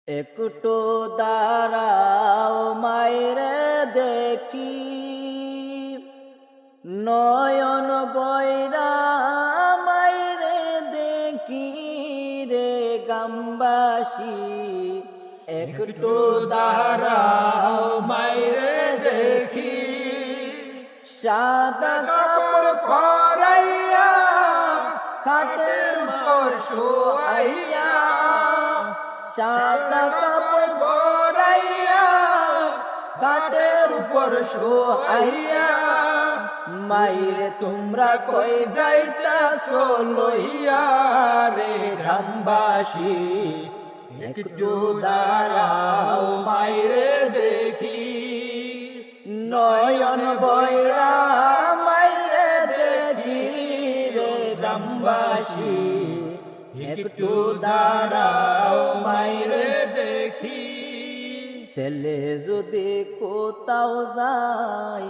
একটু দাঁড়াও মাইরে দেখি, নয়ন বৈরা মাইরে দেখি রে গ্রামবাসী। একটু দাঁড়াও মাইরে দেখি, সাদা কাপড় পরাইয়া খাটের উপর শোয়াইয়া, সাদা কাপড় পরাইয়া খাটের উপর শোয়াইয়া, মাইরে তোমরা কই যাইতাছো লইয়া রে গ্রামবাসী। একটু দাঁড়াও মাইরে দেখি, নয়ন বৈরা মাইরে দেখি রে গ্রামবাসী। একটু দাঁড়াও মাইরে দেখি, ছেলে যদি কোথাও যায়